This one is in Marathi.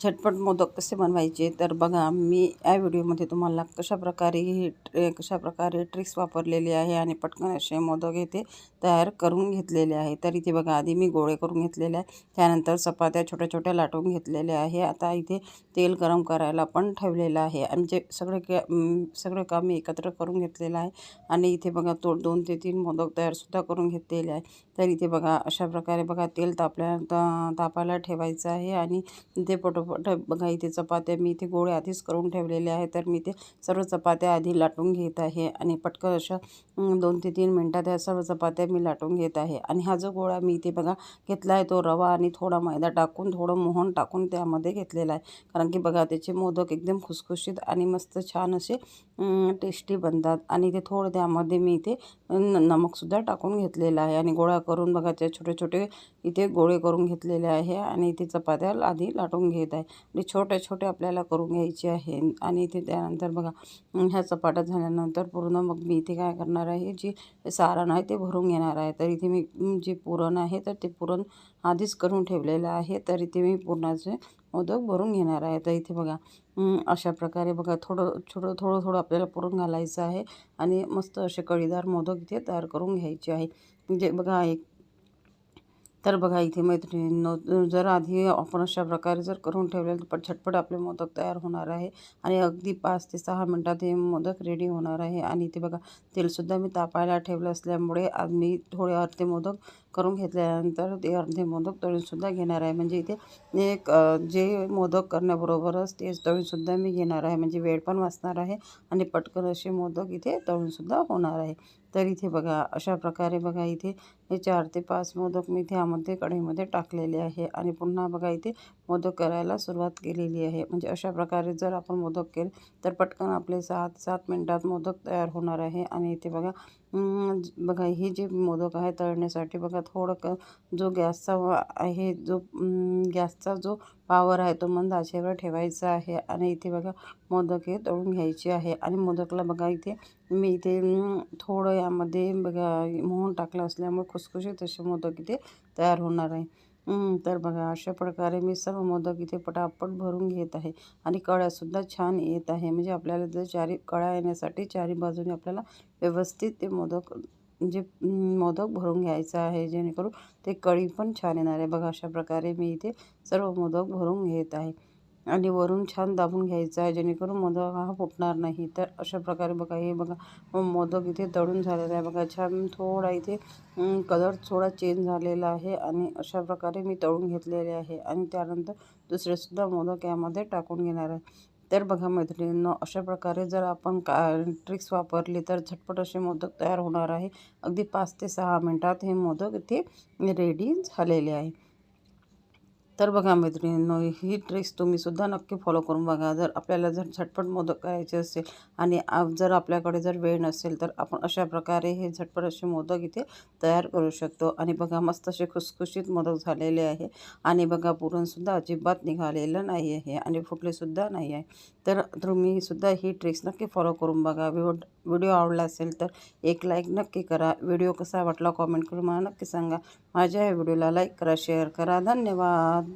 झटपट मोदक कसे बनवायचे तर बघा, मी या व्हिडिओमध्ये तुम्हाला कशाप्रकारे ट्रिक्स वापरलेली आहे आणि पटकन असे मोदक इथे तयार करून घेतलेले आहे. तर इथे बघा, आधी मी गोळे करून घेतलेले आहे, त्यानंतर चपात्या छोट्या छोट्या लाटून घेतलेल्या आहे. आता इथे तेल गरम करायला पण ठेवलेलं आहे आणि जे सगळं काम मी एकत्र करून घेतलेलं आहे. आणि इथे बघा, 2 ते 3 मोदक तयारसुद्धा करून घेतलेले आहे. तर इथे बघा, अशा प्रकारे बघा तेल तापायला ठेवायचं आहे. आणि इथे पटोपट बघा, इथे चपात्या मी इथे गोळे आधीच करून ठेवलेले आहे. तर मी ते सर्व चपात्या आधी लाटून घेत आहे आणि पटकन अशा 2 ते 3 मिनटात या सर्व चपात्या मी लाटून घेत आहे. आणि हा जो गोळा मी इथे बघा घेतला आहे, तो रवा आणि थोडा मैदा टाकून, थोडं मोहन टाकून त्यामध्ये घेतलेला आहे. कारण की बघा, त्याचे मोदक एकदम खुसखुशीत आणि मस्त छान असे टेस्टी बनतात. आणि ते थोडं त्यामध्ये मी इथे नमकसुद्धा टाकून घेतलेलं आहे. आणि गोळा करून बघा, ते छोटे छोटे इथे गोळे करून घेतलेले आहे. आणि इथे चपात्या आधी लाटून घेत आहे. आणि छोटे छोटे आपल्याला करून घ्यायचे आहे. आणि इथे त्यानंतर बघा, ह्या चपात्या झाल्यानंतर पूर्ण मग मी इथे काय करणार आहे, जी सारण आहे ते भरून घेणार आहे. तर इथे मी जे पुरण आहे तर ते पुरण आधीच करून ठेवलेलं आहे. तर इथे मी पुरणाचे मोदक भरून घेणार आहे. तर इथे बघा, अशा प्रकारे बघा, थोडं आपल्याला पुरण घालायचं आहे आणि मस्त असे कळीदार मोदक इथे तयार करून घ्यायचे आहे. म्हणजे बघा, तर बघा इथे मैत्रिणींनो, जर आधी आपण अशा प्रकारे जर करून ठेवले तर झटपट आपले मोदक तयार होणार आहे. आणि अगदी 5 ते 6 मिनटात हे मोदक रेडी होणार आहे. आणि इथे बघा, तेलसुद्धा मी तापायला ठेवलं असल्यामुळे आज मी थोडे अर्धे मोदक करून घेतल्यानंतर ते अर्धे मोदक तळूनसुद्धा घेणार आहे. म्हणजे इथे जे मोदक करण्याबरोबरच ते तळूनसुद्धा मी घेणार आहे. म्हणजे वेळ पण वाचणार आहे आणि पटकन असे मोदक इथे तळूनसुद्धा होणार आहे. तर इथे बघा, अशा प्रकारे बघा, इथे हे 4 ते 5 मोदक मी त्यामध्ये कढईमध्ये टाकलेले आहे. आणि पुन्हा बघा, इथे मोदक करायला सुरुवात केलेली आहे. म्हणजे अशा प्रकारे जर आपण मोदक केले तर पटकन आपले 7 मिनटात मोदक तयार होणार आहे. आणि इथे बघा, बघा, हे जे मोदक आहे तळण्यासाठी बघा, जो गॅसचा जो पॉवर आहे तो मंद आचेवर ठेवायचा आहे. आणि इथे बघा, मोदक हे तळून घ्यायचे आहे. आणि मोदकला बघा, मी इथे थोडं यामध्ये बघा मोहन टाकलं असल्यामुळे खुसखुशीत असे मोदक इथे तयार होणार आहे. तर बघा, अशा प्रकारे मी सर्व मोदक इथे पटापट भरून घेत आहे. आणि कळ्यासुद्धा छान येत आहे. म्हणजे आपल्याला जर चारी कळ्या येण्यासाठी चारी बाजूने आपल्याला व्यवस्थित ते मोदक भरून घ्यायचं आहे, जेणेकरून ते कळी पण छान येणार आहे. बघा, अशा प्रकारे मी इथे सर्व मोदक भरून घेत आहे. आणि वरून छान दाबून घ्यायचं आहे, जेणेकरून मोदक हा फुटणार नाही. तर अशा प्रकारे बघा, हे बघा, मोदक इथे तळून झालेला आहे. बघा, छान थोडा इथे कलर थोडा चेंज झालेला आहे. आणि अशा प्रकारे मी तळून घेतलेले आहे. आणि त्यानंतर दुसरेसुद्धा मोदक यामध्ये टाकून घेणार आहे. तर बघा मैत्रिणींनो, अशा प्रकारे जर आपण ट्रिक्स वापरली तर झटपट असे मोदक तयार होणार आहे. अगदी 5 ते 6 मिनटात हे मोदक इथे रेडी झालेले आहे. तर बघा मैत्रिणींनो, ही ट्रिक्स तुम्हीसुद्धा नक्की फॉलो करून बघा. आपल्याला जर झटपट मोदक करायचे असेल आणि जर आपल्याकडे जर वेळ नसेल तर आपण अशा प्रकारे हे झटपट असे मोदक इथे तयार करू शकतो. आणि बघा, मस्त असे खुसखुशीत मोदक झालेले आहे. आणि बघा, पुरणसुद्धा अजिबात निघालेलं नाही आहे आणि फुटलेसुद्धा नाही आहे. तर तुम्हीसुद्धा ही ट्रिक्स नक्की फॉलो करून बघा. व्हिडिओ आवडला असेल तर एक लाईक नक्की करा. व्हिडिओ कसा वाटला कॉमेंट करून मला नक्की सांगा. माझ्या या व्हिडिओला लाईक करा, शेअर करा. धन्यवाद.